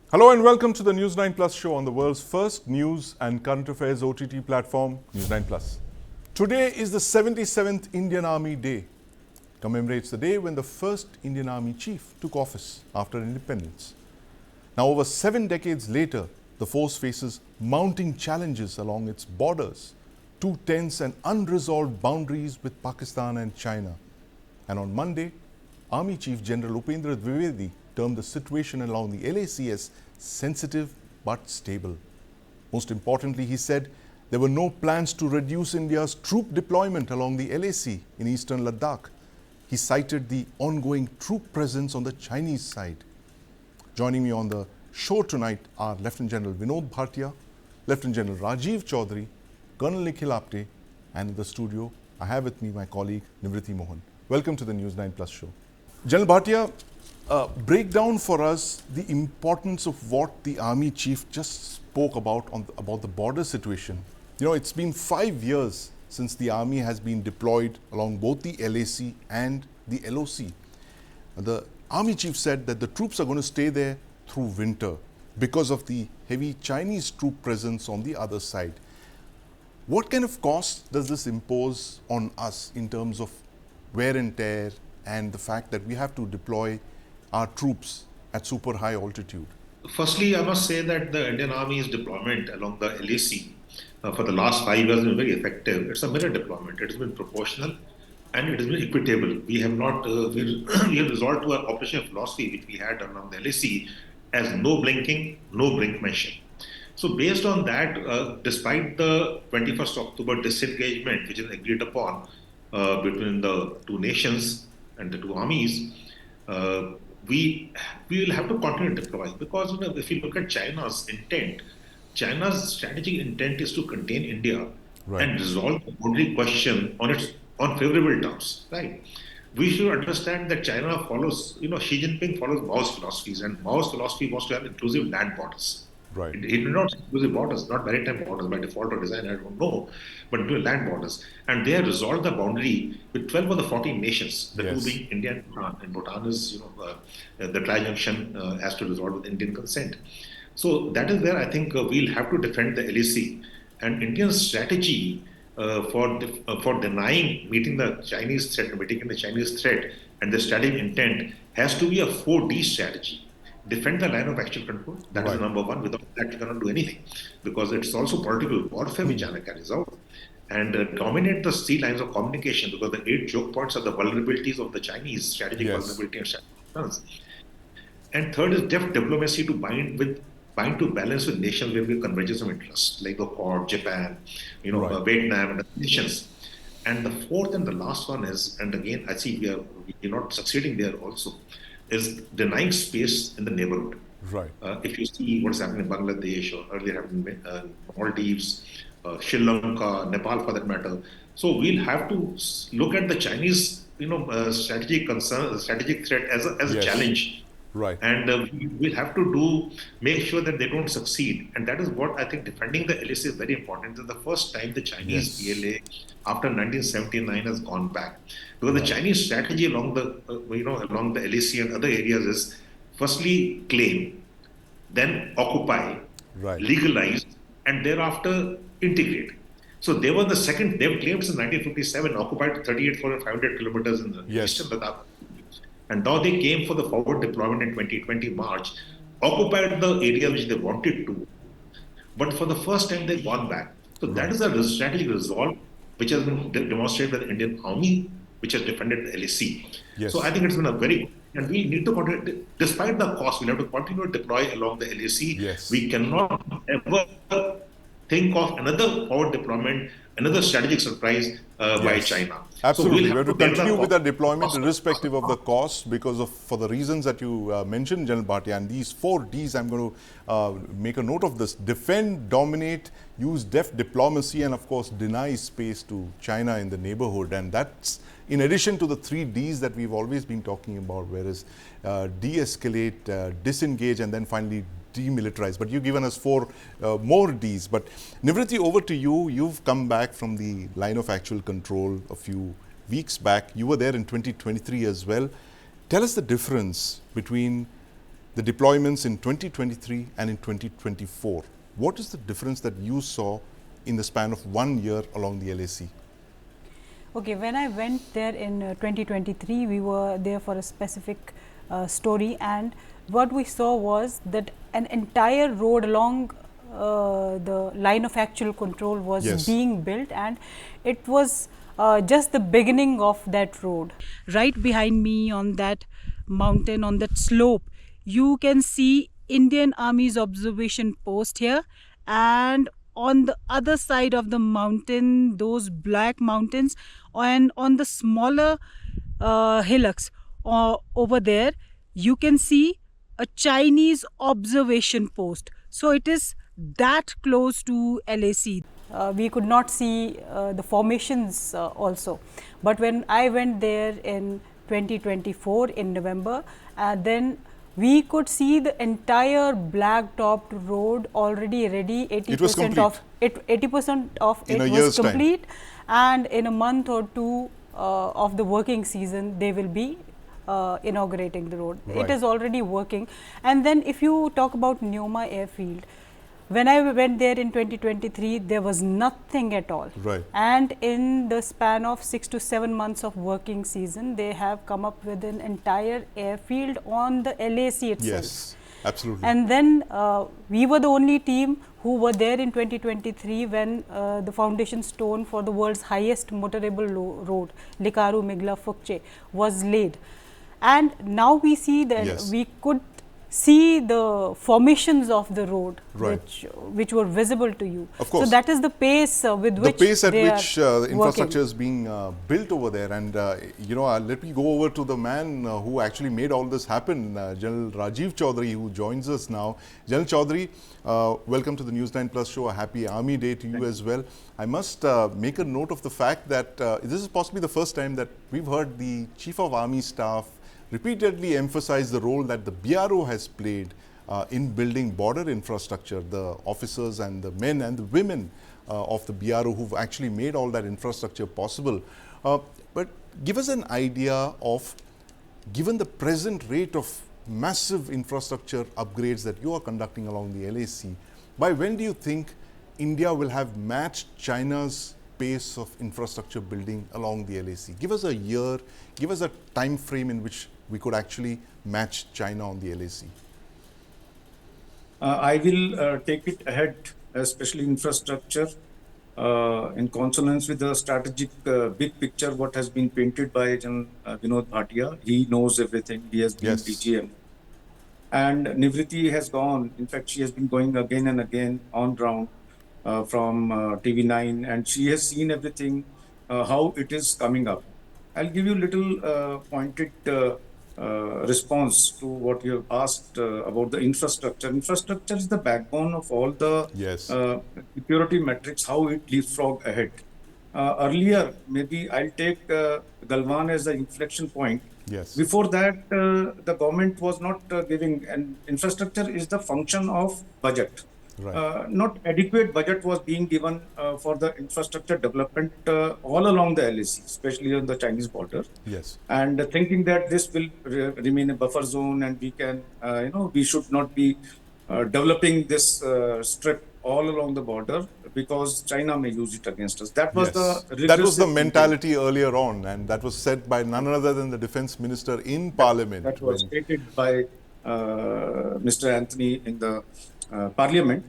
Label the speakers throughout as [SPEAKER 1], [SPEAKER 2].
[SPEAKER 1] Hello and welcome to the News9 Plus show on the world's first news and current affairs OTT platform, News9 Plus. Today is the 77th Indian Army Day. Commemorates the day when the first Indian Army chief took office after independence. Now, over 7 decades later, the force faces mounting challenges along its borders, two tense and unresolved boundaries with Pakistan and China. And on Monday, Army Chief General Upendra Dwivedi termed the situation along the LAC as sensitive but stable. Most importantly, he said there were no plans to reduce India's troop deployment along the LAC in eastern Ladakh. He cited the ongoing troop presence on the Chinese side. Joining me on the show tonight are Lieutenant General Vinod Bhatia, Lieutenant General Rajiv Chaudhary, Colonel Nikhil Apte, and in the studio, I have with me my colleague Nivriti Mohan. Welcome to the News9 Plus show. General Bhatia, break down for us the importance of what the Army Chief just spoke about about the border situation. You know, it's been 5 years since the Army has been deployed along both the LAC and the LOC. The Army Chief said that the troops are going to stay there through winter because of the heavy Chinese troop presence on the other side. What kind of cost does this impose on us in terms of wear and tear and the fact that we have to deploy our troops at super high altitude?
[SPEAKER 2] Firstly, I must say that the Indian Army's deployment along the LAC for the last 5 years has been very effective. It's a mirror deployment. It has been proportional and it has been equitable. We have not we have resorted to our operational philosophy which we had along the LAC as no blinking, no brinkmanship. So based on that, despite the 21st October disengagement which is agreed upon between the two nations and the two armies, uh, we will have to continue to deploy because if you look at China's strategic intent is to contain India
[SPEAKER 1] Right.
[SPEAKER 2] and resolve the boundary question on favorable terms, right? We should understand that China follows, Xi Jinping follows Mao's philosophies, and Mao's philosophy was to have inclusive land borders.
[SPEAKER 1] Right.
[SPEAKER 2] It did not inclusive borders, not maritime borders by default or design, I don't know, but land borders. And they have resolved the boundary with 12 of the 14 nations, the two
[SPEAKER 1] Yes.
[SPEAKER 2] being India and Bhutan. And Bhutan is, the tri-junction has to resolve with Indian consent. So that is where I think we'll have to defend the LAC. And Indian strategy for denying meeting the Chinese threat, mitigating the Chinese threat, and the strategic intent has to be a 4D strategy. Defend the line of actual control. That is
[SPEAKER 1] Right.
[SPEAKER 2] number one. Without that, you cannot do anything because it's also political warfare which China carries out. And dominate the three lines of communication because the 8 choke points are the vulnerabilities of the Chinese, strategic
[SPEAKER 1] Yes.
[SPEAKER 2] vulnerability and strategic concerns. And third is deft diplomacy to bind to balance with nations where we have convergence of interest, like the Quad, Japan,
[SPEAKER 1] Right.
[SPEAKER 2] Vietnam, and other nations. And the fourth and the last one is, and again, I see we're not succeeding there also, is denying space in the neighborhood.
[SPEAKER 1] Right.
[SPEAKER 2] If you see what's happening in Bangladesh or earlier happened in Maldives, Sri Lanka, Nepal for that matter. So we'll have to look at the Chinese, strategic concern, strategic threat as a
[SPEAKER 1] Yes.
[SPEAKER 2] challenge,
[SPEAKER 1] Right.
[SPEAKER 2] and we'll have to make sure that they don't succeed. And that is what I think defending the LAC is very important. This is the first time the Chinese
[SPEAKER 1] Yes.
[SPEAKER 2] PLA after 1979 has gone back, because the
[SPEAKER 1] Right.
[SPEAKER 2] Chinese strategy along along the LAC and other areas is firstly claim, then occupy,
[SPEAKER 1] Right.
[SPEAKER 2] legalize, and thereafter integrate. So they were the second, they've claimed since 1957, occupied 38,500 kilometers in the eastern
[SPEAKER 1] Yes.
[SPEAKER 2] Ladakh. And now they came for the forward deployment in 2020 March, occupied the area which they wanted to, but for the first time they won back. So that
[SPEAKER 1] Right.
[SPEAKER 2] is a strategic resolve which has been demonstrated by the Indian Army, which has defended the LAC. So I
[SPEAKER 1] Yes.
[SPEAKER 2] think it's been a very, and we need to continue, despite the cost, we'll have to continue to deploy along the LAC.
[SPEAKER 1] Yes.
[SPEAKER 2] We cannot ever think of another forward deployment, another strategic surprise by
[SPEAKER 1] Yes,
[SPEAKER 2] China. So we'll
[SPEAKER 1] absolutely. We
[SPEAKER 2] have
[SPEAKER 1] have
[SPEAKER 2] to
[SPEAKER 1] to
[SPEAKER 2] bear the
[SPEAKER 1] continue with our deployment
[SPEAKER 2] cost.
[SPEAKER 1] irrespective of the cost because of for the reasons that you mentioned, General Bhatia. And these 4Ds, I'm going to make a note of this: defend, dominate, use deft diplomacy, and of course deny space to China in the neighborhood. And that's in addition to the 3Ds that we've always been talking about, whereas de-escalate, disengage, and then finally demilitarize. But you've given us 4 more Ds. But Nivriti, over to you. You've come back from the line of actual control a few weeks back. You were there in 2023 as well. Tell us the difference between the deployments in 2023 and in 2024. What is the difference that you saw in the span of 1 year along the LAC?
[SPEAKER 3] Okay, when I went there in 2023, we were there for a specific story, and what we saw was that an entire road along the line of actual control was
[SPEAKER 1] Yes.
[SPEAKER 3] being built, and it was just the beginning of that road. Right behind me on that mountain, on that slope, you can see Indian Army's observation post here, and on the other side of the mountain, those black mountains, and on the smaller hillocks over there, you can see a Chinese observation post. So it is that close to LAC. We could not see the formations also. But when I went there in 2024 in November, then we could see the entire black topped road already ready. 80% of it, 80% of it was complete, and in a month or two of the working season, they will be inaugurating the road.
[SPEAKER 1] Right.
[SPEAKER 3] It is already working. And then if you talk about Neoma airfield, when I went there in 2023, there was nothing at all.
[SPEAKER 1] Right.
[SPEAKER 3] And in the span of 6 to 7 months of working season, they have come up with an entire airfield on the LAC itself.
[SPEAKER 1] Yes, absolutely.
[SPEAKER 3] And then we were the only team who were there in 2023 when the foundation stone for the world's highest motorable road, Likaru Migla Fukche, was laid. And now we see that
[SPEAKER 1] Yes.
[SPEAKER 3] we could see the formations of the road,
[SPEAKER 1] right,
[SPEAKER 3] which were visible to you.
[SPEAKER 1] Of course.
[SPEAKER 3] So that is the pace with which
[SPEAKER 1] the pace at which the infrastructure
[SPEAKER 3] working.
[SPEAKER 1] is being built over there. And let me go over to the man who actually made all this happen, General Rajiv Chaudhary, who joins us now. General Chaudhary, welcome to the News9 Plus show. A happy Army Day to you as well. I must make a note of the fact that this is possibly the first time that we've heard the Chief of Army Staff repeatedly emphasize the role that the BRO has played in building border infrastructure, the officers and the men and the women of the BRO who've actually made all that infrastructure possible. But give us an idea of, given the present rate of massive infrastructure upgrades that you are conducting along the LAC, by when do you think India will have matched China's pace of infrastructure building along the LAC? Give us a year, give us a time frame in which we could actually match China on the LAC.
[SPEAKER 4] I will take it ahead, especially infrastructure, in consonance with the strategic big picture what has been painted by General Vinod Bhatia. He knows everything. He has been DGM. And Nivriti has gone. In fact, she has been going again and again on ground from TV9, and she has seen everything, how it is coming up. I'll give you a little pointed response to what you have asked about the infrastructure. Infrastructure is the backbone of all the security metrics, how it leapfrog ahead. Earlier, maybe I'll take Galwan as the inflection point.
[SPEAKER 1] Yes.
[SPEAKER 4] Before that, the government was not giving, and infrastructure is the function of budget.
[SPEAKER 1] Right.
[SPEAKER 4] Not adequate budget was being given for the infrastructure development all along the LAC, especially on the Chinese border.
[SPEAKER 1] Yes.
[SPEAKER 4] And thinking that this will remain a buffer zone, and we can, we should not be developing this strip all along the border because China may use it against us. That was
[SPEAKER 1] the mentality earlier on, and that was said by none other than the defense minister in Parliament.
[SPEAKER 4] That was stated by Mr. Anthony in the Parliament.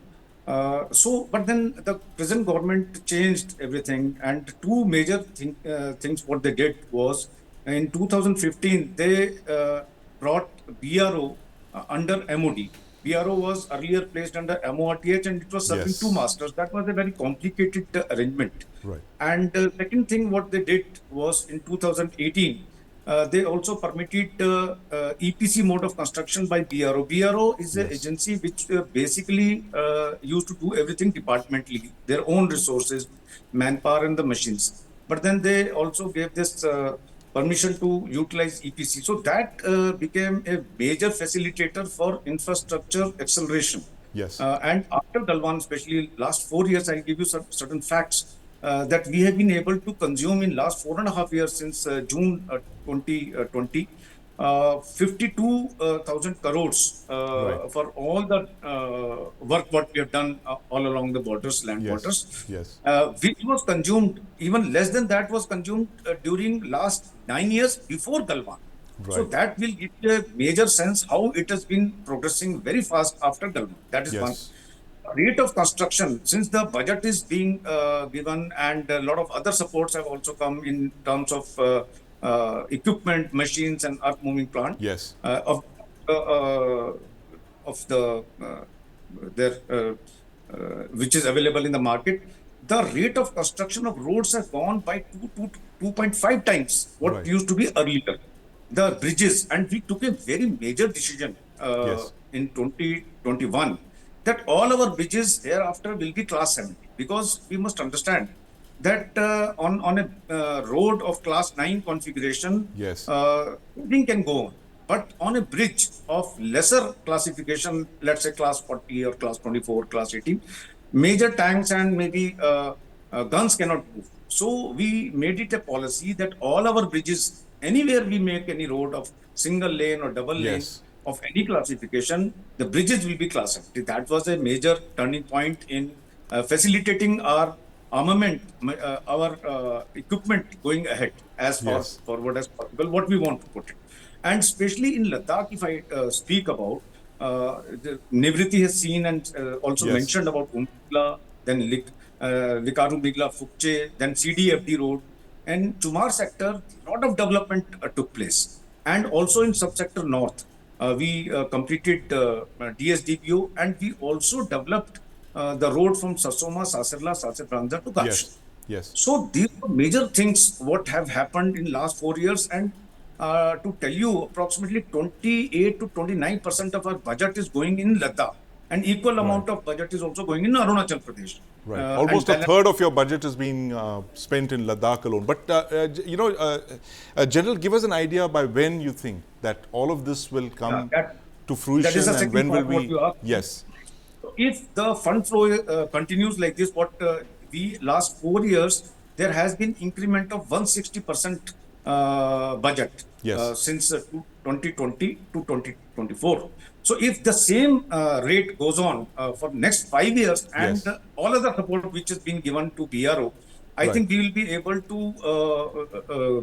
[SPEAKER 4] But then the present government changed everything, and two major things what they did was, in 2015, they brought BRO under MOD. BRO was earlier placed under MORTH, and it was serving two masters. That was a very complicated arrangement.
[SPEAKER 1] Right.
[SPEAKER 4] And the second thing what they did was, in 2018, they also permitted EPC mode of construction by BRO. BRO is an agency which basically used to do everything departmentally, their own resources, manpower and the machines. But then they also gave this permission to utilize EPC. So that became a major facilitator for infrastructure acceleration.
[SPEAKER 1] Yes.
[SPEAKER 4] And after Galwan, especially last 4 years, I'll give you some certain facts that we have been able to consume in last 4.5 years since June 2020. 52,000 crores
[SPEAKER 1] Right.
[SPEAKER 4] for all the work what we have done all along the borders, land
[SPEAKER 1] Yes.
[SPEAKER 4] borders,
[SPEAKER 1] Yes.
[SPEAKER 4] which was consumed, even less than that was consumed during last 9 years before Galwan. So
[SPEAKER 1] Right.
[SPEAKER 4] that will give you a major sense how it has been progressing very fast after Galwan. That is one.
[SPEAKER 1] Yes.
[SPEAKER 4] Rate of construction, since the budget is being given and a lot of other supports have also come in terms of equipment, machines, and earth moving plant
[SPEAKER 1] Yes.
[SPEAKER 4] uh, uh, of the their which is available in the market. The rate of construction of roads has gone by 2.5 times what
[SPEAKER 1] Right.
[SPEAKER 4] used to be earlier. The bridges, and we took a very major decision
[SPEAKER 1] Yes.
[SPEAKER 4] in 2021 that all our bridges thereafter will be class 70, because we must understand that on a road of class 9 configuration,
[SPEAKER 1] Yes.
[SPEAKER 4] everything can go on. But on a bridge of lesser classification, let's say class 40 or class 24, class 18, major tanks and maybe guns cannot move. So we made it a policy that all our bridges, anywhere we make any road of single lane or double lane
[SPEAKER 1] Yes.
[SPEAKER 4] of any classification, the bridges will be class 70. That was a major turning point in facilitating our armament, our equipment going ahead as far
[SPEAKER 1] Yes.
[SPEAKER 4] forward as possible, what we want to put it. And especially in Ladakh, if I speak about, Nivriti has seen and also
[SPEAKER 1] Yes.
[SPEAKER 4] mentioned about Umla, then Likaru Migla Fukche, then CDFD road. And Chumar sector, lot of development took place. And also in subsector north, we completed DSDPO, and we also developed the road from Sasoma, Sasirla, Sasir to Gakshu.
[SPEAKER 1] Yes. Yes.
[SPEAKER 4] So these are major things what have happened in last 4 years, and to tell you, approximately 28 to 29% of our budget is going in Ladakh, and equal
[SPEAKER 1] Right.
[SPEAKER 4] amount of budget is also going in Arunachal Pradesh.
[SPEAKER 1] Right.
[SPEAKER 4] And
[SPEAKER 1] Almost a
[SPEAKER 4] balance.
[SPEAKER 1] third of your budget is being spent in Ladakh alone. But, General, give us an idea by when you think that all of this will come
[SPEAKER 4] That
[SPEAKER 1] to
[SPEAKER 4] that is
[SPEAKER 1] fruition
[SPEAKER 4] the
[SPEAKER 1] and
[SPEAKER 4] second
[SPEAKER 1] when will
[SPEAKER 4] part what
[SPEAKER 1] we.
[SPEAKER 4] you asked.
[SPEAKER 1] Yes.
[SPEAKER 4] If the fund flow continues like this, what we last 4 years, there has been increment of 160% budget
[SPEAKER 1] Yes.
[SPEAKER 4] since 2020 to 2024. So if the same rate goes on for next 5 years, and
[SPEAKER 1] Yes.
[SPEAKER 4] all other support which has been given to BRO, I
[SPEAKER 1] Right.
[SPEAKER 4] think we will be able to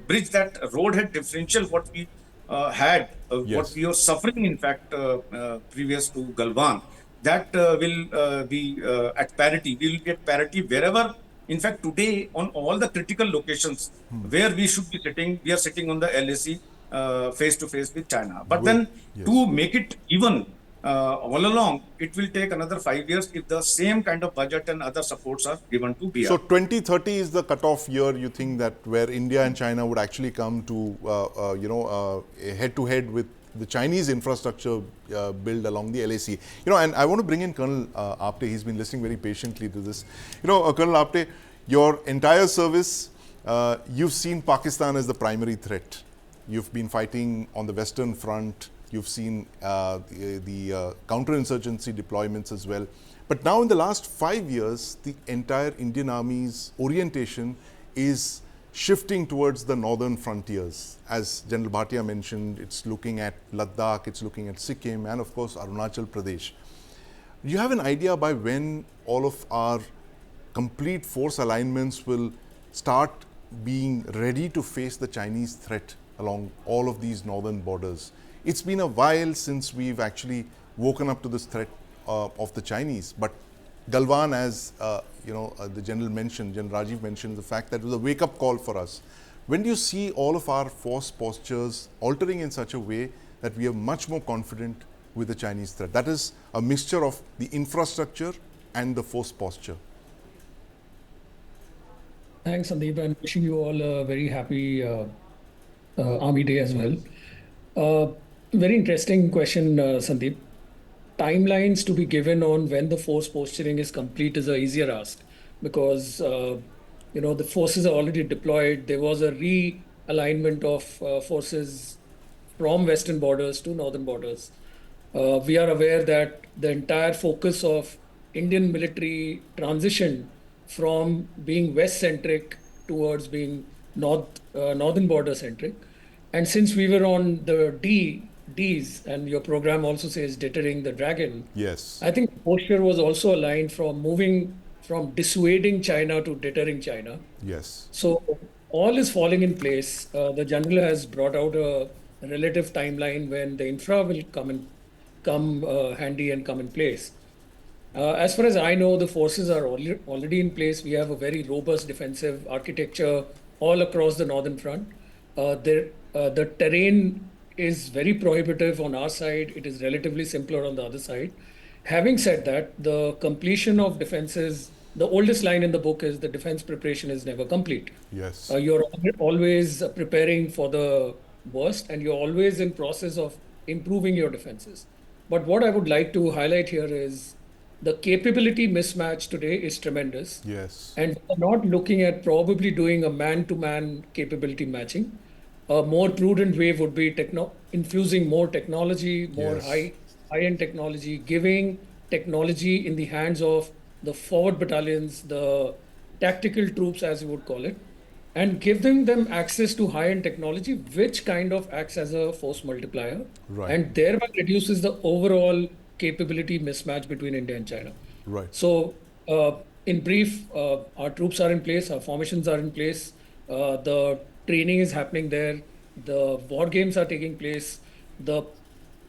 [SPEAKER 4] bridge that road head differential what we what
[SPEAKER 1] Yes.
[SPEAKER 4] we were suffering, in fact, previous to Galwan. That will be at parity. We will be at parity wherever. In fact, today on all the critical locations where we should be sitting, we are sitting on the LAC face to face with China. But
[SPEAKER 1] With.
[SPEAKER 4] then
[SPEAKER 1] Yes.
[SPEAKER 4] to make it even all along, it will take another 5 years if the same kind of budget and other supports are given to
[SPEAKER 1] So
[SPEAKER 4] BR.
[SPEAKER 1] 2030 is the cutoff year, you think, that where India and China would actually come to, head to head with the Chinese infrastructure build along the LAC. And I want to bring in Colonel Apte. He's been listening very patiently to this. Colonel Apte, your entire service, you've seen Pakistan as the primary threat. You've been fighting on the Western Front. You've seen the counterinsurgency deployments as well. But now in the last 5 years, the entire Indian Army's orientation is shifting towards the northern frontiers. As General Bhatia mentioned, it's looking at Ladakh, it's looking at Sikkim, and of course Arunachal Pradesh. Do you have an idea by when all of our complete force alignments will start being ready to face the Chinese threat along all of these northern borders? It's been a while since we've actually woken up to this threat of the Chinese, but Galwan, as the General mentioned, General Rajiv mentioned, the fact that it was a wake-up call for us. When do you see all of our force postures altering in such a way that we are much more confident with the Chinese threat? That is a mixture of the infrastructure and the force posture.
[SPEAKER 5] Thanks, Sandeep, and wishing you all a very happy Army Day as well. Very interesting question, Sandeep. Timelines to be given on when the force posturing is complete is a easier ask, because the forces are already deployed. There was a realignment of forces from western borders to northern borders. We are aware that the entire focus of Indian military transition from being west centric towards being northern border centric. And since we were on the Ds, and your program also says deterring the dragon,
[SPEAKER 1] Yes.
[SPEAKER 5] I think the posture was also aligned from moving from dissuading China to deterring China.
[SPEAKER 1] Yes.
[SPEAKER 5] So all is falling in place. The general has brought out a relative timeline when the infra will come handy and come in place. As far as I know, the forces are already in place. We have a very robust defensive architecture all across the northern front. The terrain is very prohibitive on our side. It is relatively simpler on the other side. Having said that, the completion of defenses, the oldest line in the book is the defense preparation is never complete.
[SPEAKER 1] Yes.
[SPEAKER 5] You're always preparing for the worst, and you're always in process of improving your defenses. But what I would like to highlight here is the capability mismatch today is tremendous.
[SPEAKER 1] Yes.
[SPEAKER 5] And we're not looking at probably doing a man-to-man capability matching. A more prudent way would be infusing more technology, more
[SPEAKER 1] Yes.
[SPEAKER 5] high-end technology, giving technology in the hands of the forward battalions, the tactical troops, as you would call it, and giving them access to high-end technology, which kind of acts as a force multiplier
[SPEAKER 1] Right.
[SPEAKER 5] and thereby reduces the overall capability mismatch between India and China.
[SPEAKER 1] Right.
[SPEAKER 5] So, in brief, our troops are in place, our formations are in place, the training is happening there, the war games are taking place, the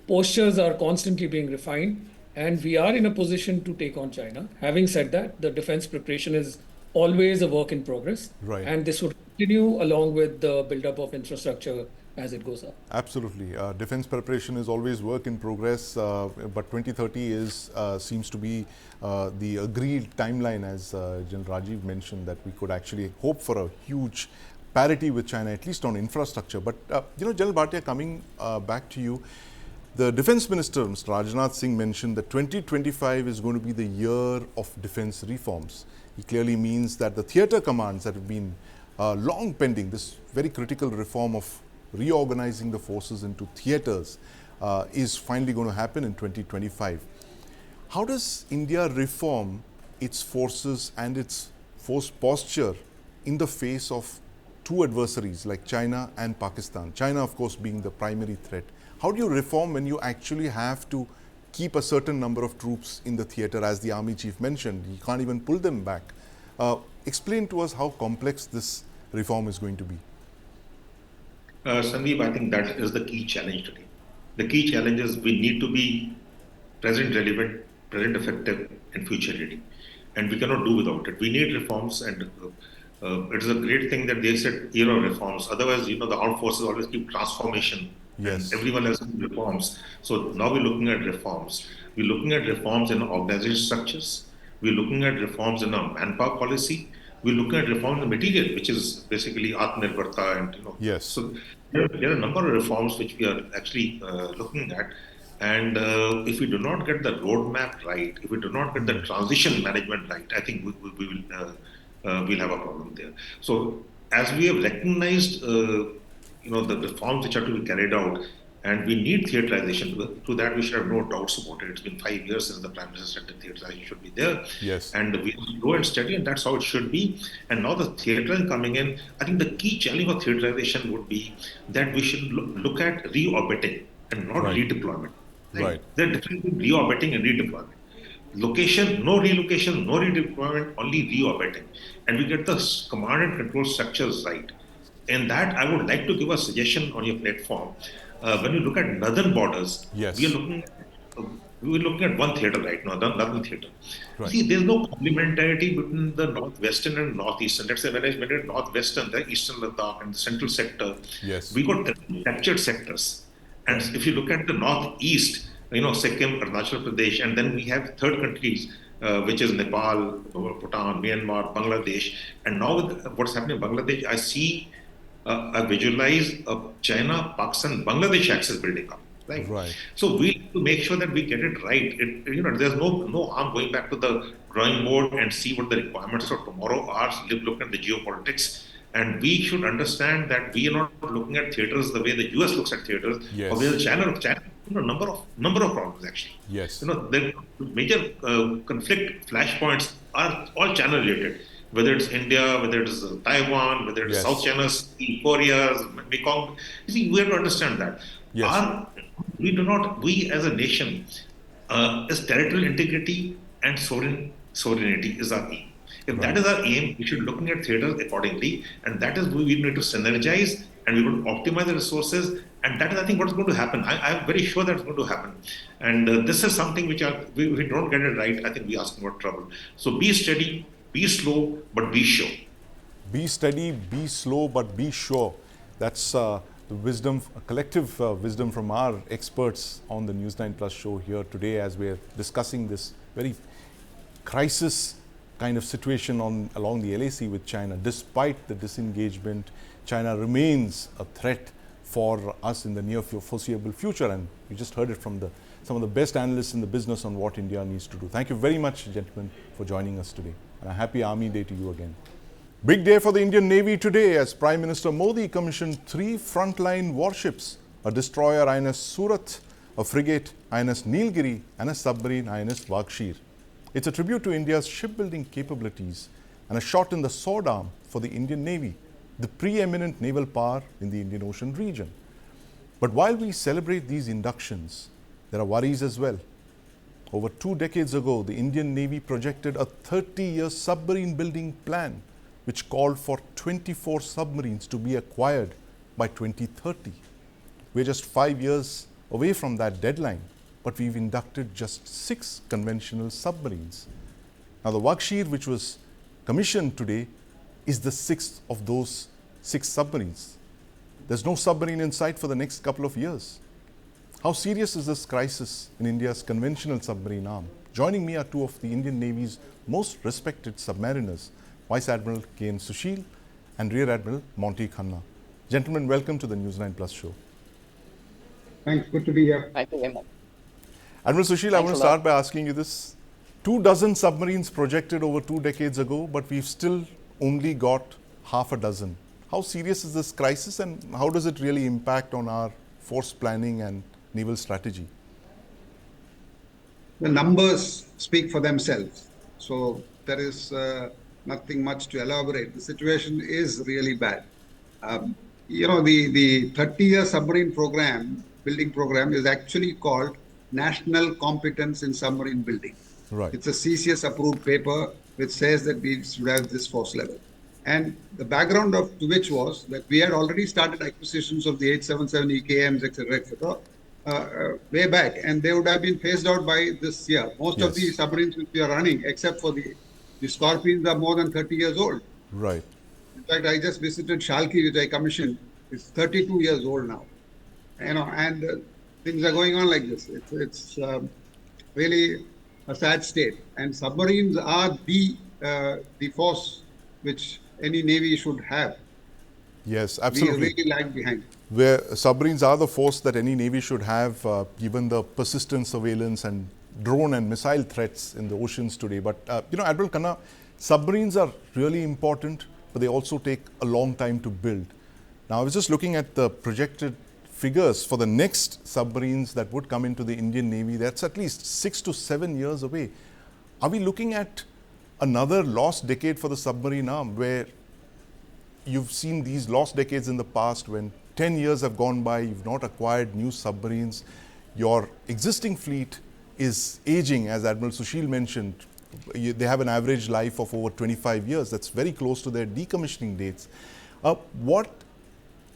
[SPEAKER 5] postures are constantly being refined, and we are in a position to take on China. Having said that, the defense preparation is always a work in progress,
[SPEAKER 1] Right.
[SPEAKER 5] and this would continue along with the buildup of infrastructure as it goes up.
[SPEAKER 1] Absolutely. Defense preparation is always work in progress, but 2030 seems to be the agreed timeline, as General Rajiv mentioned, that we could actually hope for a huge parity with China, at least on infrastructure. But, General Bhatia, coming back to you, the Defense Minister, Mr. Rajnath Singh, mentioned that 2025 is going to be the year of defense reforms. He clearly means that the theatre commands that have been long pending, this very critical reform of reorganizing the forces into theatres, is finally going to happen in 2025. How does India reform its forces and its force posture in the face of two adversaries like China and Pakistan? China, of course, being the primary threat. How do you reform when you actually have to keep a certain number of troops in the theatre, as the army chief mentioned? You can't even pull them back. Explain to us how complex this reform is going to be.
[SPEAKER 2] Sandeep, I think that is the key challenge today. The key challenge is we need to be present relevant, present effective, and future ready. And we cannot do without it. We need reforms, and it is a great thing that they said era of reforms. Otherwise, the armed forces always keep transformation, and
[SPEAKER 1] Yes.
[SPEAKER 2] everyone has reforms. So now we're looking at reforms. We're looking at reforms in organization structures. We're looking at reforms in our manpower policy. We're looking at reform in the material, which is basically Atmanirbharta, and
[SPEAKER 1] Yes.
[SPEAKER 2] so there are a number of reforms which we are actually looking at. And if we do not get the roadmap right, if we do not get the transition management right, I think we will we'll have a problem there. So as we have recognized, the reforms which are to be carried out, and we need theaterization. To that, we should have no doubts about it. It's been 5 years since the Prime Minister said that theaterization should be there.
[SPEAKER 1] Yes.
[SPEAKER 2] And we go and study, and that's how it should be. And now the theaterization coming in, I think the key challenge for theaterization would be that we should look at reorbiting and not
[SPEAKER 1] Right.
[SPEAKER 2] redeployment.
[SPEAKER 1] Right.
[SPEAKER 2] There are different between reorbiting and redeployment. Location, no relocation, no redeployment, only reorbiting. And we get the command and control structures right. In that, I would like to give a suggestion on your platform. When you look at northern borders,
[SPEAKER 1] Yes.
[SPEAKER 2] we're looking at one theater right now, the northern theater.
[SPEAKER 1] Right.
[SPEAKER 2] See, there's no complementarity between the northwestern and northeastern. Let's say when I mentioned northwestern, the eastern Ladakh and the central sector,
[SPEAKER 1] Yes.
[SPEAKER 2] we got captured sectors. And if you look at the northeast, Sikkim, Arunachal Pradesh, and then we have third countries, which is Nepal, Bhutan, Myanmar, Bangladesh. And now with what's happening in Bangladesh, I visualize China, Pakistan, Bangladesh axis building up. Right.
[SPEAKER 1] Right.
[SPEAKER 2] So we need to make sure that we get it right. There's no harm going back to the drawing board and see what the requirements for tomorrow are. Look at the geopolitics, and we should understand that we are not looking at theaters the way the US looks at theaters,
[SPEAKER 1] Yes.
[SPEAKER 2] or the China, number of problems actually.
[SPEAKER 1] Yes.
[SPEAKER 2] The major conflict flashpoints are all China related. whether it's India, whether it is Taiwan, whether it is South
[SPEAKER 1] Yes.
[SPEAKER 2] China Sea, Korea, Mekong. You see, we have to understand that.
[SPEAKER 1] Yes.
[SPEAKER 2] Our, we as a nation, is territorial integrity and sovereignty is our aim. If
[SPEAKER 1] Right.
[SPEAKER 2] that is our aim, we should looking at theaters accordingly, and that is we need to synergize and we will optimize the resources, and that is, I think, what is going to happen. I'm very sure that's going to happen, and this is something which if we don't get it right, I think we asking for trouble. So be steady, be slow, but be sure.
[SPEAKER 1] Be steady, be slow, but be sure. That's the wisdom, a collective wisdom from our experts on the News9 Plus show here today as we're discussing this very crisis kind of situation along the LAC with China. Despite the disengagement, China remains a threat for us in the near foreseeable future. And you just heard it from some of the best analysts in the business on what India needs to do. Thank you very much, gentlemen, for joining us today. And a happy Army Day to you again. Big day for the Indian Navy today as Prime Minister Modi commissioned 3 frontline warships, a destroyer INS Surat, a frigate INS Nilgiri, and a submarine INS Vakshir. It's a tribute to India's shipbuilding capabilities and a shot in the sword arm for the Indian Navy, the preeminent naval power in the Indian Ocean region. But while we celebrate these inductions, there are worries as well. Over 2 decades ago, the Indian Navy projected a 30-year submarine building plan which called for 24 submarines to be acquired by 2030. We're just 5 years away from that deadline, but we've inducted just 6 conventional submarines. Now, the Vakshir, which was commissioned today, is the 6th of those 6 submarines. There's no submarine in sight for the next couple of years. How serious is this crisis in India's conventional submarine arm? Joining me are 2 of the Indian Navy's most respected submariners, Vice Admiral K.N. Sushil and Rear Admiral Monty Khanna. Gentlemen, welcome to the News9 Plus show.
[SPEAKER 6] Thanks, good to be here.
[SPEAKER 7] Thank you very much.
[SPEAKER 1] Admiral Sushil, I want to start by asking you this. 24 submarines projected over 2 decades ago, but we've still only got half a dozen. How serious is this crisis and how does it really impact on our force planning and naval strategy?
[SPEAKER 6] The numbers speak for themselves. So there is nothing much to elaborate. The situation is really bad. The 30-year submarine program, building program, is actually called National Competence in Submarine Building.
[SPEAKER 1] Right.
[SPEAKER 6] It's a CCS approved paper which says that we should have this force level. And the background to which was that we had already started acquisitions of the 877 EKMs, etc., way back, and they would have been phased out by this year. Most of the submarines which we are running, except for the Scorpions, are more than 30 years old.
[SPEAKER 1] Right.
[SPEAKER 6] In fact, I just visited Shalki, which I commissioned. It's 32 years old now. And things are going on like this. It's really a sad state. And submarines are the force which any navy should have.
[SPEAKER 1] Yes, absolutely.
[SPEAKER 6] We really lag behind.
[SPEAKER 1] Where submarines are the force that any navy should have, given the persistent surveillance and drone and missile threats in the oceans today. But, Admiral Khanna, submarines are really important, but they also take a long time to build. Now, I was just looking at the projected figures for the next submarines that would come into the Indian Navy. That's at least 6 to 7 years away. Are we looking at another lost decade for the submarine arm, where you've seen these lost decades in the past when 10 years have gone by, you've not acquired new submarines, your existing fleet is aging, as Admiral Sushil mentioned. They have an average life of over 25 years. That's very close to their decommissioning dates. What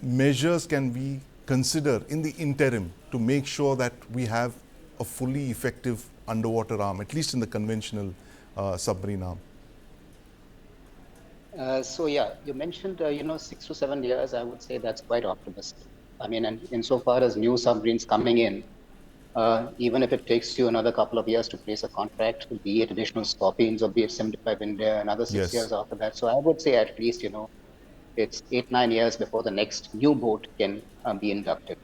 [SPEAKER 1] measures can we consider in the interim to make sure that we have a fully effective underwater arm, at least in the conventional submarine arm?
[SPEAKER 7] You mentioned, 6 to 7 years. I would say that's quite optimistic. I mean, and insofar as new submarines coming in, even if it takes you another couple of years to place a contract, be it additional Scorpions or be it 75 India, another 6 years after that. So I would say at least, it's 8-9 years before the next new boat can be inducted.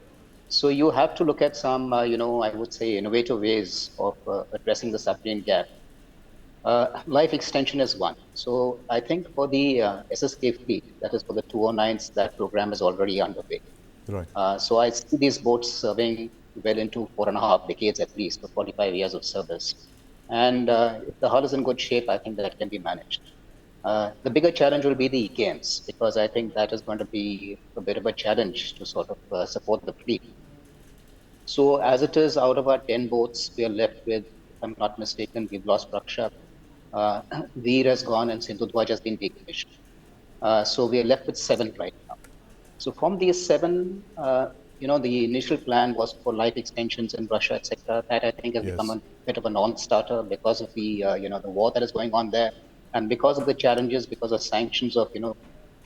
[SPEAKER 7] So you have to look at some, I would say, innovative ways of addressing the submarine gap. Life extension is one. So I think for the SSK fleet, that is for the 209s, that program is already underway.
[SPEAKER 1] Right.
[SPEAKER 7] So I see these boats serving well into 4.5 decades at least, for 45 years of service. And if the hull is in good shape, I think that can be managed. The bigger challenge will be the EKMs, because I think that is going to be a bit of a challenge to sort of support the fleet. So as it is, out of our 10 boats, we are left with, if I'm not mistaken, we've lost Raksha. Veer has gone and Sindhudwaj has been decommissioned. So we are left with 7 right now. So from these 7, the initial plan was for life extensions in Russia, etc. That I think has become a bit of a non-starter because of the, the war that is going on there, and because of the challenges, because of sanctions of,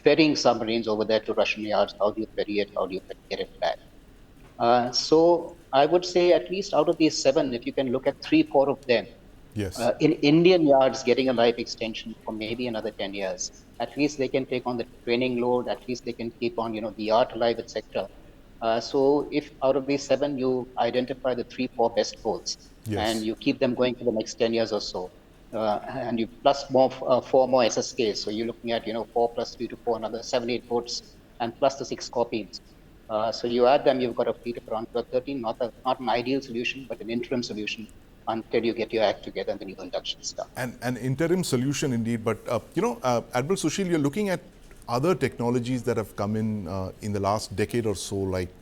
[SPEAKER 7] ferrying submarines over there to Russian yards. How do you ferry it? How do you get it back? So I would say at least out of these 7, if you can look at 3, 4 of them,
[SPEAKER 1] Yes.
[SPEAKER 7] in Indian yards getting a life extension for maybe another 10 years. At least they can take on the training load. At least they can keep on, the art alive, etc. So if out of these 7, you identify the 3, 4 best boats, and
[SPEAKER 1] Yes.
[SPEAKER 7] you keep them going for the next 10 years or so, and you plus 4 more SSKs. So you're looking at, 4 plus 3 to 4, another 7, 8 boats, and plus the 6 Scorpions. So you add them, you've got a fleet of around 12, 13, not an ideal solution, but an interim solution until you get your act together and the new induction stuff.
[SPEAKER 1] An interim solution indeed, but Admiral Sushil, you're looking at other technologies that have come in the last decade or so, like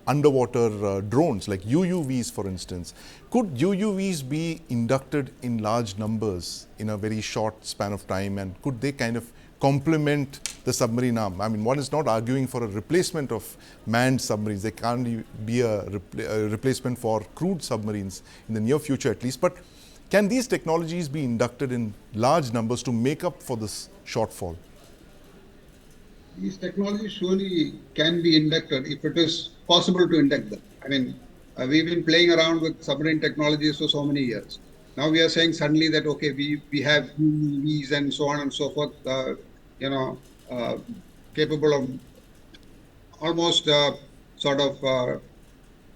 [SPEAKER 1] underwater drones, like UUVs, for instance. Could UUVs be inducted in large numbers in a very short span of time, and could they kind of complement the submarine arm? I mean, one is not arguing for a replacement of manned submarines. There can't be a replacement for crewed submarines in the near future at least, but can these technologies be inducted in large numbers to make up for this shortfall?
[SPEAKER 6] These technologies surely can be inducted if it is possible to induct them. I mean, we've been playing around with submarine technologies for so many years. Now we are saying suddenly that, okay, we have UUVs and so on and so forth, capable of almost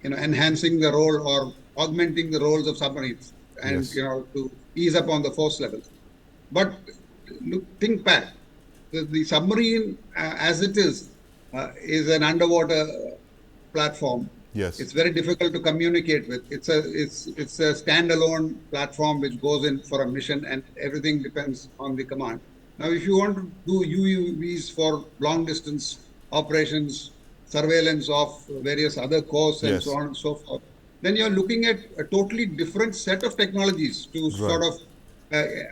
[SPEAKER 6] enhancing the role or augmenting the roles of submarines, and
[SPEAKER 1] Yes.
[SPEAKER 6] To ease up on the force levels. But think back. The submarine, as it is an underwater platform.
[SPEAKER 1] Yes.
[SPEAKER 6] It's very difficult to communicate with. It's a standalone platform which goes in for a mission, and everything depends on the command. Now, if you want to do UUVs for long distance operations, surveillance of various other coasts, and
[SPEAKER 1] Yes.
[SPEAKER 6] so on and so forth, then you're looking at a totally different set of technologies to sort of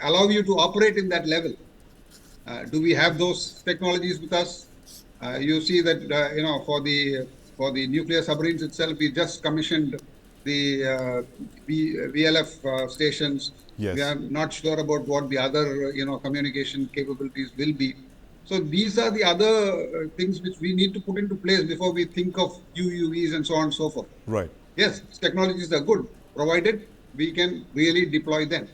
[SPEAKER 6] allow you to operate in that level. Do we have those technologies with us? You see that for the nuclear submarines itself, we just commissioned the VLF stations.
[SPEAKER 1] Yes.
[SPEAKER 6] We are not sure about what the other communication capabilities will be. So these are the other things which we need to put into place before we think of UUVs and so on and so forth.
[SPEAKER 1] Right.
[SPEAKER 6] Yes, technologies are good, provided we can really deploy them.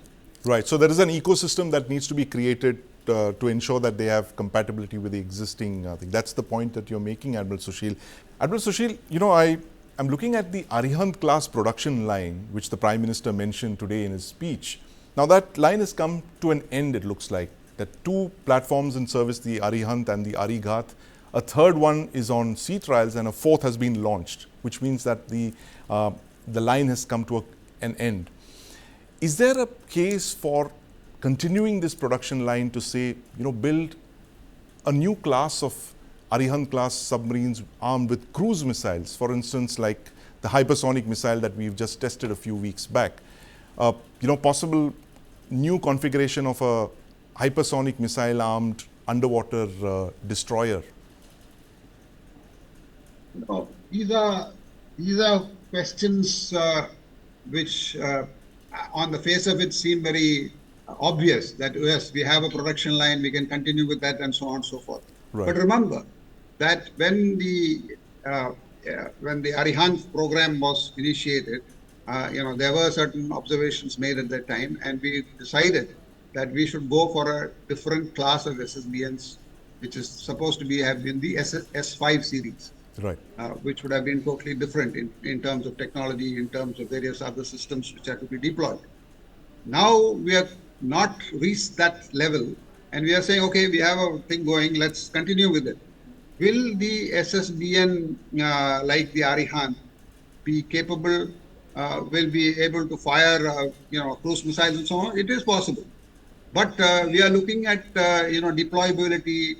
[SPEAKER 1] Right. So there is an ecosystem that needs to be created to ensure that they have compatibility with the existing thing. That's the point that you're making, Admiral Sushil. Admiral Sushil, I'm looking at the Arihant class production line, which the Prime Minister mentioned today in his speech. Now that line has come to an end, it looks like. There are 2 platforms in service, the Arihant and the Arighat. A third one is on sea trials, and a 4th has been launched, which means that the line has come to an end. Is there a case for continuing this production line to say, build a new class of Arihant class submarines armed with cruise missiles, for instance, like the hypersonic missile that we've just tested a few weeks back? Possible new configuration of a hypersonic missile armed underwater destroyer?
[SPEAKER 6] No, these are questions which on the face of it seem very obvious, that yes, we have a production line, we can continue with that, and so on and so forth.
[SPEAKER 1] Right.
[SPEAKER 6] But remember that when the Arihant program was initiated, there were certain observations made at that time, and we decided that we should go for a different class of SSBNs, which is supposed to have been the S5 series.
[SPEAKER 1] Right.
[SPEAKER 6] Which would have been totally different in terms of technology, in terms of various other systems which are to be deployed. Now we have not reached that level, and we are saying, okay, we have a thing going, let's continue with it. Will the SSBN, like the Arihant, be capable, will be able to fire, cruise missiles and so on? It is possible. But we are looking at deployability,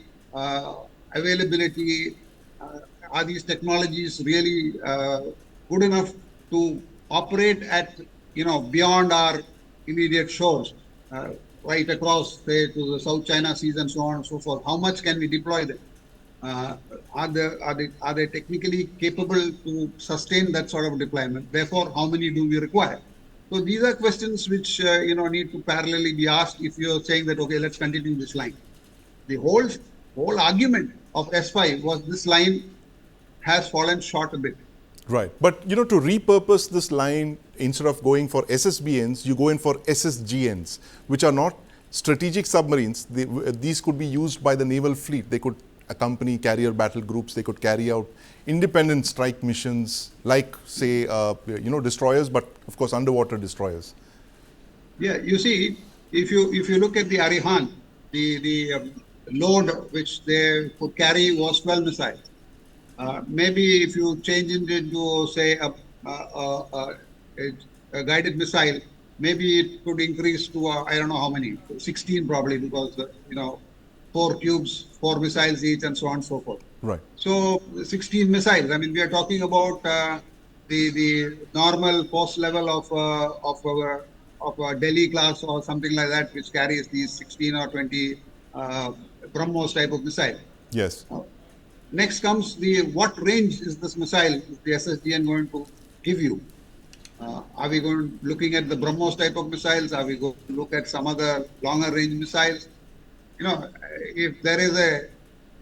[SPEAKER 6] availability. Are these technologies really good enough to operate at beyond our immediate shores, right across, say, to the South China Seas and so on and so forth? How much can we deploy them? Uh, are they technically capable to sustain that sort of deployment? Therefore, how many do we require? So these are questions which need to parallelly be asked if you're saying that okay, let's continue this line. The whole argument of S5 was this line has fallen short a bit.
[SPEAKER 1] Right. But to repurpose this line, instead of going for SSBNs, you go in for SSGNs, which are not strategic submarines. These could be used by the naval fleet. They could accompany carrier battle groups. They could carry out independent strike missions, like say, destroyers, but of course underwater destroyers.
[SPEAKER 6] Yeah, you see, if you look at the Arihant, the load which they could carry was 12 missiles. Maybe if you change it into, say, a guided missile, maybe it could increase to, I don't know how many, 16 probably, because, 4 tubes, 4 missiles each, and so on and so forth.
[SPEAKER 1] Right.
[SPEAKER 6] So 16 missiles. I mean, we are talking about the normal post level of Delhi class or something like that, which carries these 16 or 20 BrahMos type of missile.
[SPEAKER 1] Yes.
[SPEAKER 6] Next comes what range is this missile, is the SSGN going to give you? Are we looking at the BrahMos type of missiles? Are we going to look at some other longer range missiles? If there is a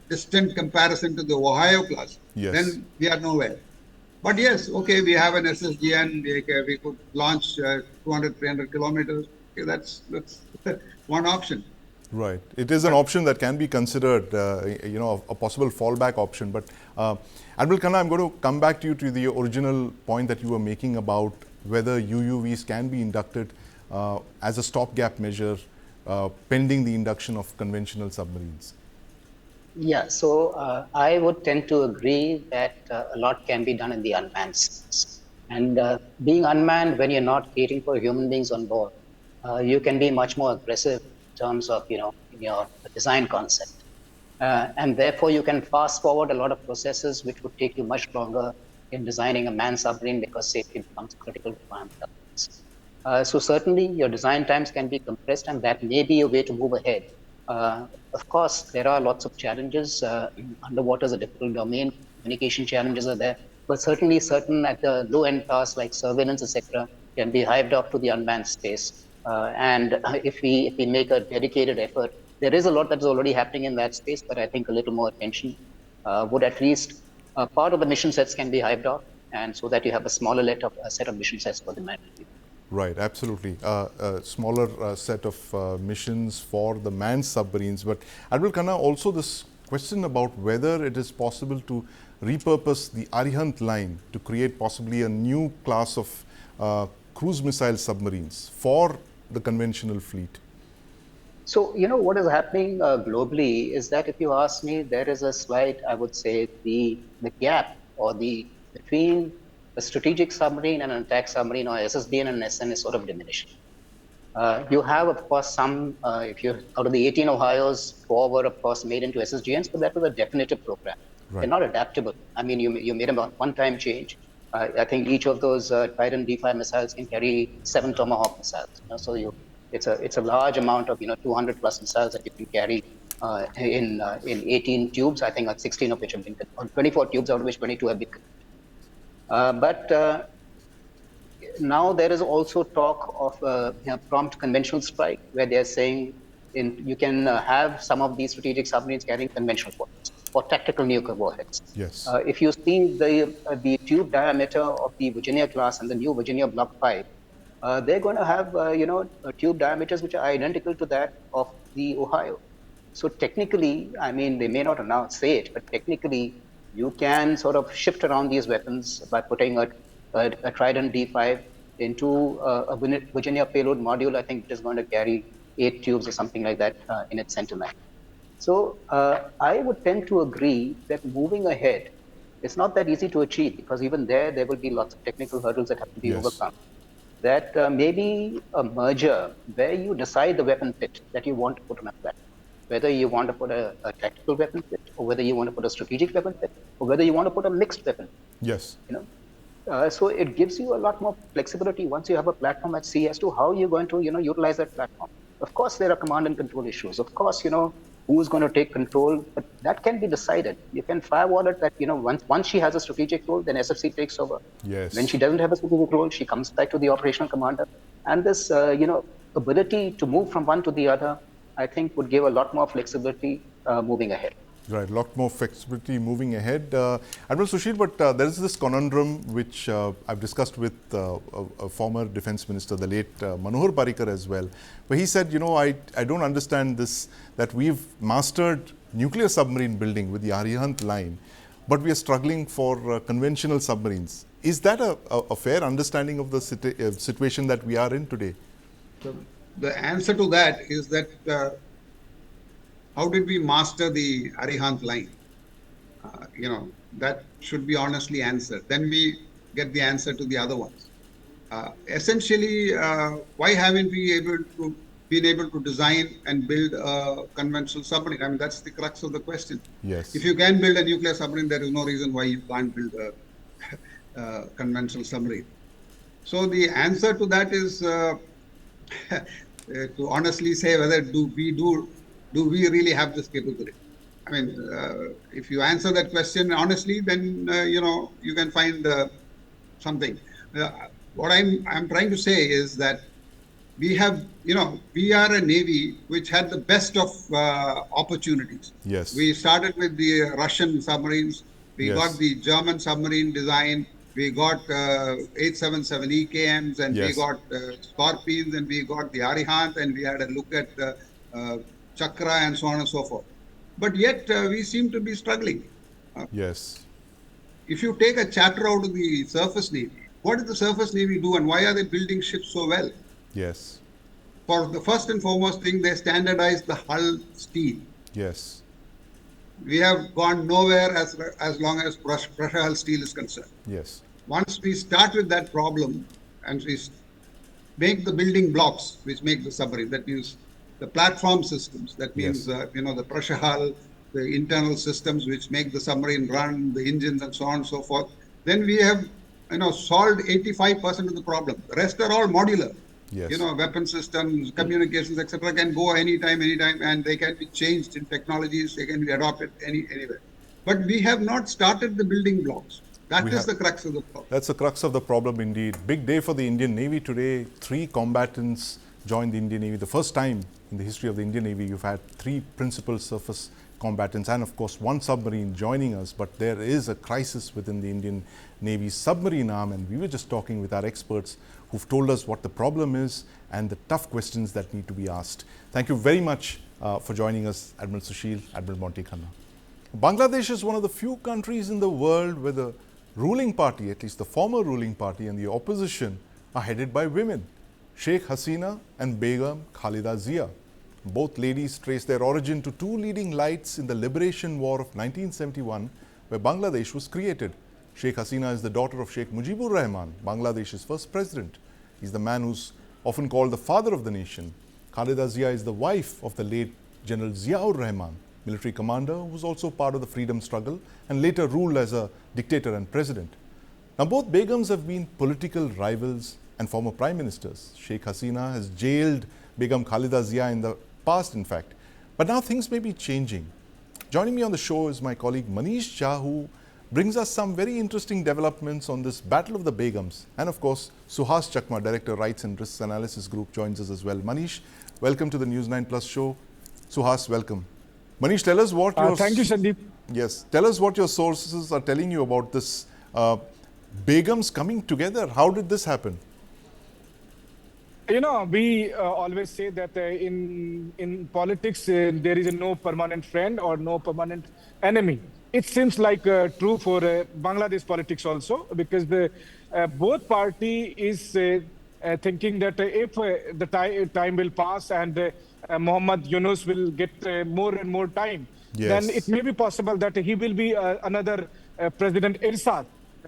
[SPEAKER 6] distant comparison to the Ohio class,
[SPEAKER 1] yes,
[SPEAKER 6] then we are nowhere. But yes, okay, we have an SSGN, we could launch 200, 300 kilometers. Okay, that's one option.
[SPEAKER 1] Right. It is an option that can be considered, a possible fallback option. But Admiral Khanna, I'm going to come back to you to the original point that you were making about whether UUVs can be inducted as a stopgap measure pending the induction of conventional submarines.
[SPEAKER 7] Yeah, so I would tend to agree that a lot can be done in the unmanned space. And being unmanned, when you're not catering for human beings on board, you can be much more aggressive in terms of, in your design concept. And therefore, you can fast forward a lot of processes which would take you much longer in designing a manned submarine because safety becomes a critical requirement. So certainly, your design times can be compressed, and that may be a way to move ahead. Of course, there are lots of challenges. Underwater is a difficult domain. Communication challenges are there. But certainly, certain at the low-end tasks like surveillance, etc., can be hived off to the unmanned space. And if we make a dedicated effort, there is a lot that is already happening in that space, but I think a little more attention would at least part of the mission sets can be hived off, and so that you have a smaller set of mission sets for the manned fleet.
[SPEAKER 1] Right, absolutely. A smaller set of missions for the manned submarines. But Admiral Khanna, also this question about whether it is possible to repurpose the Arihant line to create possibly a new class of cruise missile submarines for the conventional fleet.
[SPEAKER 7] So, what is happening globally is that if you ask me, there is a slight, I would say, the gap or between a strategic submarine and an attack submarine or SSBN and SN is sort of diminishing. You have, of course, some, if you're out of the 18 Ohios, 4 were, of course, made into SSGNs, but that was a definitive program. Right. They're not adaptable. I mean, you made a one-time change. I think each of those Trident D5 missiles can carry 7 Tomahawk missiles. So it's a large amount of 200 plus missiles that you can carry in 18 tubes. I think 16 of which have been, or 24 tubes out of which 22 have been. But now there is also talk of prompt conventional strike, where they're saying you can have some of these strategic submarines carrying conventional warheads or tactical nuclear warheads.
[SPEAKER 1] Yes.
[SPEAKER 7] If you see the tube diameter of the Virginia class and the new Virginia Block 5, they're going to have tube diameters which are identical to that of the Ohio. So technically, I mean, they may not say it, but technically, you can sort of shift around these weapons by putting a Trident D5 into a Virginia payload module, I think, which is going to carry 8 tubes or something like that in its center mass. So I would tend to agree that moving ahead, it's not that easy to achieve, because even there will be lots of technical hurdles that have to be overcome. that maybe a merger where you decide the weapon fit that you want to put on a platform, whether you want to put a tactical weapon fit, or whether you want to put a strategic weapon fit, or whether you want to put a mixed weapon,
[SPEAKER 1] Yes.
[SPEAKER 7] you know. So it gives you a lot more flexibility once you have a platform at sea as to how you're going to, utilize that platform. Of course, there are command and control issues. Of course, who's going to take control, but that can be decided. You can firewall it that, once she has a strategic role, then SFC takes over. When
[SPEAKER 1] Yes.
[SPEAKER 7] she doesn't have a strategic role, she comes back to the operational commander. And this, ability to move from one to the other, I think would give a lot more flexibility moving ahead.
[SPEAKER 1] Right, a lot more flexibility moving ahead. Admiral Sushil, but there is this conundrum which I've discussed with a former defense minister, the late Manohar Parrikar as well, where he said, I don't understand this, that we've mastered nuclear submarine building with the Arihant line, but we are struggling for conventional submarines. Is that a fair understanding of the situation that we are in today?
[SPEAKER 6] The answer to that is that how did we master the Arihant line? That should be honestly answered. Then we get the answer to the other ones. Essentially, why haven't we been able to design and build a conventional submarine? I mean, that's the crux of the question.
[SPEAKER 1] Yes.
[SPEAKER 6] If you can build a nuclear submarine, there is no reason why you can't build a conventional submarine. So the answer to that is to honestly say whether do we really have this capability? I mean, if you answer that question honestly, then you can find something. What I'm trying to say is that we are a Navy which had the best of opportunities.
[SPEAKER 1] Yes.
[SPEAKER 6] We started with the Russian submarines. We
[SPEAKER 1] Yes.
[SPEAKER 6] got the German submarine design. We got 877 EKMs, and
[SPEAKER 1] Yes.
[SPEAKER 6] we got Scorpions, and we got the Arihant, and we had a look at Chakra and so on and so forth. But yet we seem to be struggling.
[SPEAKER 1] Yes.
[SPEAKER 6] If you take a chapter out of the surface Navy, what did the surface Navy do, and why are they building ships so well?
[SPEAKER 1] Yes.
[SPEAKER 6] For the first and foremost thing, they standardized the hull steel.
[SPEAKER 1] Yes.
[SPEAKER 6] We have gone nowhere as long as pressure hull steel is concerned.
[SPEAKER 1] Yes.
[SPEAKER 6] Once we start with that problem and we make the building blocks which make the submarine, that means the platform systems, that means the pressure hull, the internal systems which make the submarine run, the engines and so on and so forth, then we have solved 85% of the problem. The rest are all modular.
[SPEAKER 1] Yes.
[SPEAKER 6] Weapon systems, communications, etc. can go anytime, and they can be changed in technologies. They can be adopted anywhere. But we have not started the building blocks. That is the crux of the problem.
[SPEAKER 1] That's the crux of the problem indeed. Big day for the Indian Navy today. 3 combatants joined the Indian Navy. The first time in the history of the Indian Navy, you've had 3 principal surface combatants and of course 1 submarine joining us. But there is a crisis within the Indian Navy's submarine arm, and we were just talking with our experts who've told us what the problem is and the tough questions that need to be asked. Thank you very much for joining us, Admiral Sushil, Admiral Monty Khanna. Bangladesh is one of the few countries in the world where the ruling party, at least the former ruling party, and the opposition are headed by women, Sheikh Hasina and Begum Khalida Zia. Both ladies trace their origin to 2 leading lights in the liberation war of 1971, where Bangladesh was created. Sheikh Hasina is the daughter of Sheikh Mujibur Rahman, Bangladesh's first president. He's the man who's often called the father of the nation. Khalida Zia is the wife of the late General Ziaur Rahman, military commander who was also part of the freedom struggle and later ruled as a dictator and president. Now, both Begums have been political rivals and former prime ministers. Sheikh Hasina has jailed Begum Khalida Zia in the past, in fact. But now things may be changing. Joining me on the show is my colleague Manish Jha, who brings us some very interesting developments on this battle of the Begums. And of course, Suhas Chakma, Director, Rights and Risks Analysis Group, joins us as well. Manish, welcome to the News9 Plus show. Suhas, welcome. Manish, tell us what your...
[SPEAKER 8] Thank you, Sandeep.
[SPEAKER 1] Yes, tell us what your sources are telling you about this Begums coming together. How did this happen?
[SPEAKER 8] We always say that in politics, there is no permanent friend or no permanent enemy. It seems like true for Bangladesh politics also, because both party is thinking that if the time will pass and Muhammad Yunus will get more and more time,
[SPEAKER 1] Yes.
[SPEAKER 8] then it may be possible that he will be another President Irsad.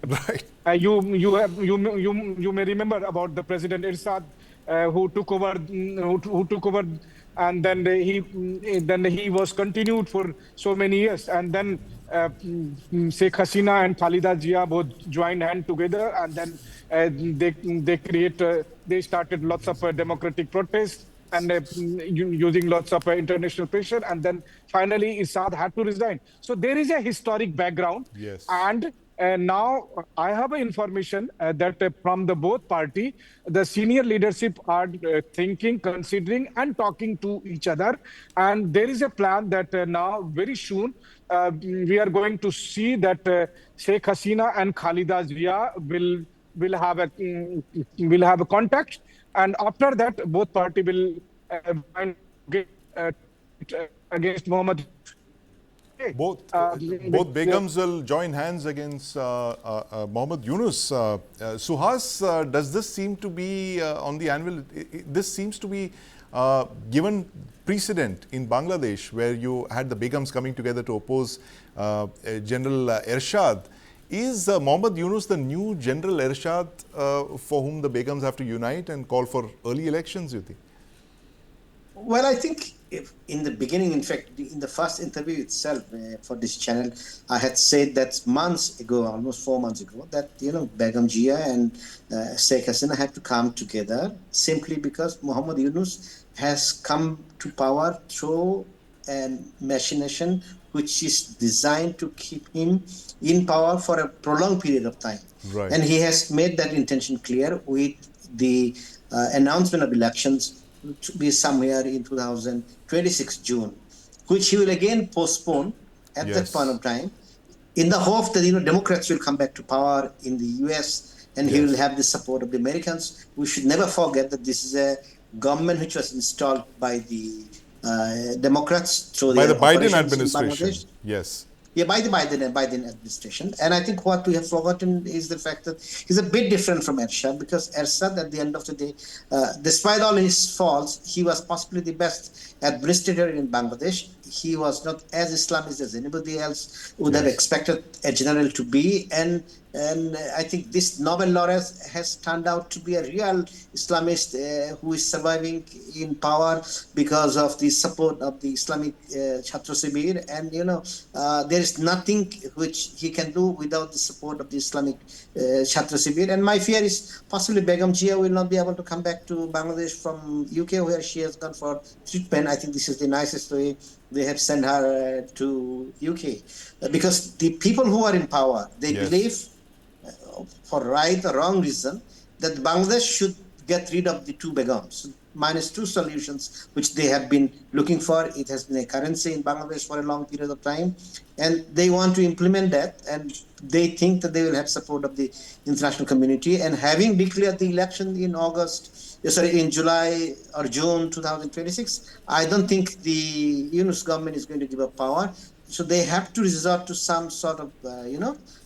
[SPEAKER 1] Right.
[SPEAKER 8] You may remember about the President Irsad, who took over, and then he was continued for so many years, and then Sheikh Hasina and Khalida Zia both joined hand together, and then they started lots of democratic protests, and using lots of international pressure, and then finally Irsad had to resign. So there is a historic background,
[SPEAKER 1] Yes.
[SPEAKER 8] and now I have information that from the both party, the senior leadership are thinking, considering, and talking to each other. And there is a plan that now very soon we are going to see that Sheikh Hasina and Khalida Zia will have a contact, and after that both party will join uh, against Mohammed. Okay.
[SPEAKER 1] Both,
[SPEAKER 8] With,
[SPEAKER 1] both Begums will join hands against Mohammed Yunus. Suhas, does this seem to be on the anvil? This seems to be given precedent in Bangladesh, where you had the Begums coming together to oppose General Ershad. Is Mohammed Yunus the new General Ershad for whom the Begums have to unite and call for early elections, you think?
[SPEAKER 9] Well, I think if in the beginning, in fact, in the first interview itself for this channel, I had said that months ago, almost 4 months ago, that, Begum Jia and Sheikh Hasina had to come together simply because Muhammad Yunus has come to power through a machination which is designed to keep him in power for a prolonged period of time.
[SPEAKER 1] Right.
[SPEAKER 9] And he has made that intention clear with the announcement of elections to be somewhere in 2026 June, which he will again postpone at that point of time, in the hope that Democrats will come back to power in the US and he will have the support of the Americans. We should never forget that this is a government which was installed by the Democrats through
[SPEAKER 1] by the Biden
[SPEAKER 9] operations
[SPEAKER 1] administration.
[SPEAKER 9] In Bangladesh.
[SPEAKER 1] Yes.
[SPEAKER 9] Yeah, by the Biden administration. And I think what we have forgotten is the fact that he's a bit different from Ershad, because Ershad, at the end of the day, despite all his faults, he was possibly the best administrator in Bangladesh. He was not as Islamist as anybody else would have expected a general to be. And I think this Nobel laureate has turned out to be a real Islamist who is surviving in power because of the support of the Islamic Chhatra Sibir. And, there is nothing which he can do without the support of the Islamic Chhatra Sibir. And my fear is possibly Begum Jia will not be able to come back to Bangladesh from UK, where she has gone for treatment. I think this is the nicest way they have sent her to UK. Because the people who are in power, they believe, for right or wrong reason, that Bangladesh should get rid of the two Begums, minus two solutions, which they have been looking for. It has been a currency in Bangladesh for a long period of time, and they want to implement that, and they think that they will have support of the international community. And having declared the election in in July or June 2026, I don't think the Yunus government is going to give up power. So they have to resort to some sort of,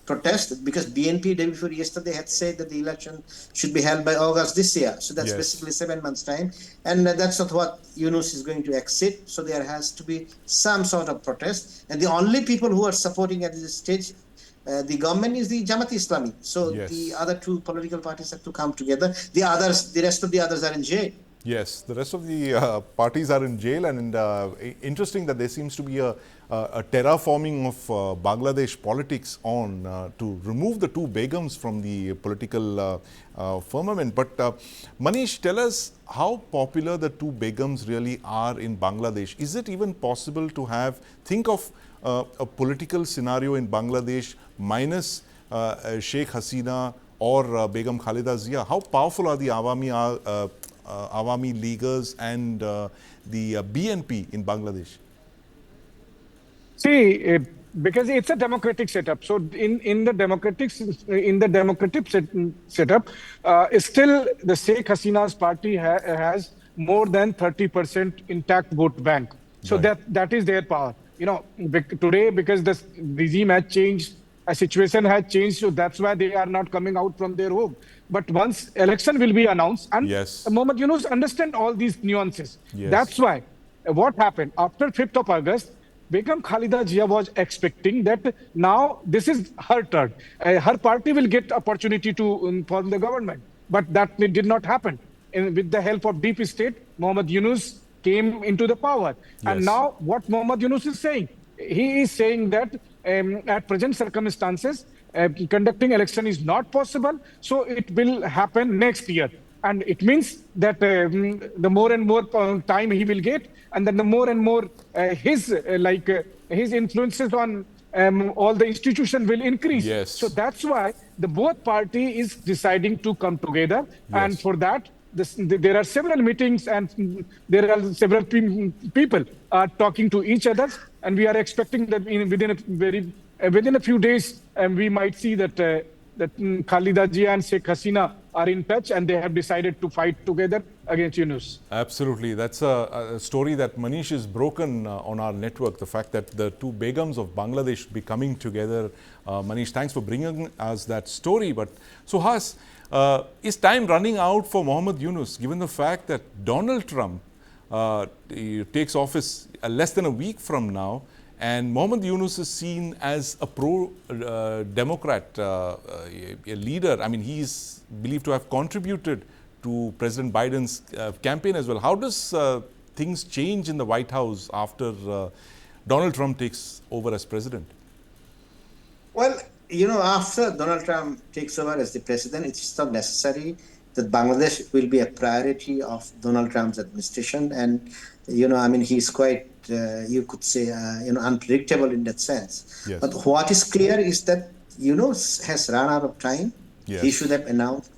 [SPEAKER 9] protest, because BNP day before yesterday had said that the election should be held by August this year. So that's basically 7 months' time. And that's not what Yunus is going to exit. So there has to be some sort of protest. And the only people who are supporting at this stage the government is the Jamaat Islami. So the other two political parties have to come together. The rest of the others are in jail.
[SPEAKER 1] Yes, the rest of the parties are in jail, and interesting that there seems to be a terraforming of Bangladesh politics on to remove the two Begums from the political firmament. But Manish, tell us how popular the two Begums really are in Bangladesh. Is it even possible to think of a political scenario in Bangladesh minus Sheikh Hasina or Begum Khalida Zia? How powerful are the Awami Leaguers and the BNP in Bangladesh?
[SPEAKER 8] See, because it's a democratic setup. So in the democratic setup, still the Sheikh Hasina's party has more than 30% intact vote bank. So that is their power. Today, because the regime has changed, a situation has changed, so that's why they are not coming out from their home. But once election will be announced, and Mohammed Yunus understand all these nuances. That's why what happened after 5th of August, Begum Khalida Jia was expecting that now this is her turn. Her party will get opportunity to form the government. But that did not happen. And with the help of deep state, Muhammad Yunus came into the power. And
[SPEAKER 1] Yes.
[SPEAKER 8] now what Muhammad Yunus is saying? He is saying that at present circumstances, conducting election is not possible, so it will happen next year. And it means that the more and more time he will get, and then the more and more his influences on all the institution will increase. So
[SPEAKER 1] Yes.
[SPEAKER 8] that's why the both party is deciding to come together, and
[SPEAKER 1] Yes.
[SPEAKER 8] for that there are several meetings and there are several people are talking to each other, and we are expecting that within a few days we might see that Khalida Jia and Sheikh Hasina are in touch, and they have decided to fight together against Yunus.
[SPEAKER 1] Absolutely. That's a story that Manish is broken on our network. The fact that the two Begums of Bangladesh should be coming together. Manish, thanks for bringing us that story. But Suhas, is time running out for Muhammad Yunus, given the fact that Donald Trump he takes office less than a week from now, and Muhammad Yunus is seen as a pro-Democrat a leader. I mean, he is believed to have contributed to President Biden's campaign as well. How does things change in the White House after Donald Trump takes over as president?
[SPEAKER 9] Well, after Donald Trump takes over as the president, it's not necessary that Bangladesh will be a priority of Donald Trump's administration. And, he's quite, you could say, unpredictable in that sense.
[SPEAKER 1] Yes.
[SPEAKER 9] But what is clear is that Yunus has run out of time.
[SPEAKER 1] Yes.
[SPEAKER 9] He should have announced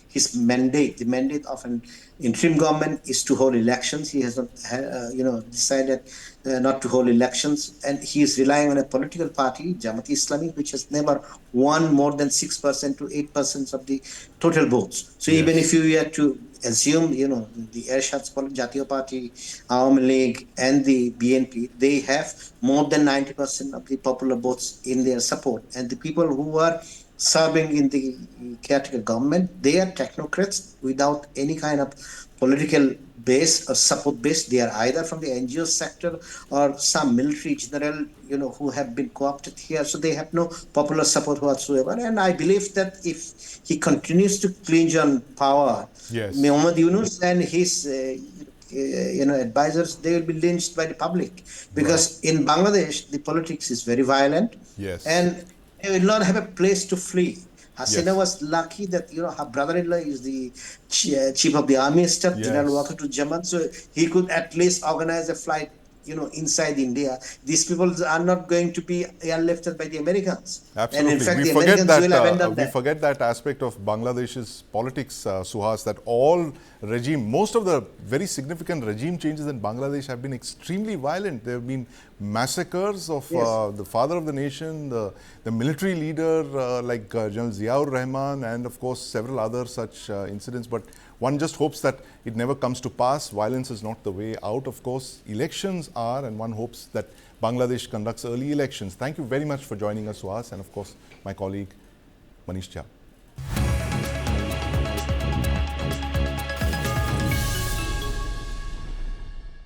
[SPEAKER 9] his mandate. The mandate of an interim government is to hold elections. He has not, decided not to hold elections, and he is relying on a political party, Jamaat Islami, which has never won more than 6% to 8% of the total votes. So even if you were to assume, the Ershad's Jatiyo Party, Awami League, and the BNP, they have more than 90% of the popular votes in their support, and the people who are serving in the caretaker government, they are technocrats without any kind of political base or support base. They are either from the NGO sector or some military general, who have been co-opted here. So they have no popular support whatsoever. And I believe that if he continues to clinch on power,
[SPEAKER 1] Yes.
[SPEAKER 9] Muhammad Yunus and his advisors, they will be lynched by the public, because in Bangladesh the politics is very violent.
[SPEAKER 1] Yes.
[SPEAKER 9] And they will not have a place to flee. Hasina
[SPEAKER 1] Yes.
[SPEAKER 9] was lucky that her brother-in-law is the chief of the army staff,
[SPEAKER 1] Yes.
[SPEAKER 9] General Walker to German, so he could at least organize a flight, inside India. These people are not going to be airlifted by the Americans.
[SPEAKER 1] Absolutely.
[SPEAKER 9] And in fact,
[SPEAKER 1] we
[SPEAKER 9] the
[SPEAKER 1] forget
[SPEAKER 9] Americans will
[SPEAKER 1] that.
[SPEAKER 9] abandon
[SPEAKER 1] We
[SPEAKER 9] them.
[SPEAKER 1] forget that aspect of Bangladesh's politics, Suhas. That most of the very significant regime changes in Bangladesh have been extremely violent. There have been massacres of the father of the nation, the military leader like General Ziaur Rahman, and of course several other such incidents. But one just hopes that it never comes to pass. Violence is not the way out, of course. Elections are, and one hopes that Bangladesh conducts early elections. Thank you very much for joining us, Suhas, and of course my colleague Manish Jha.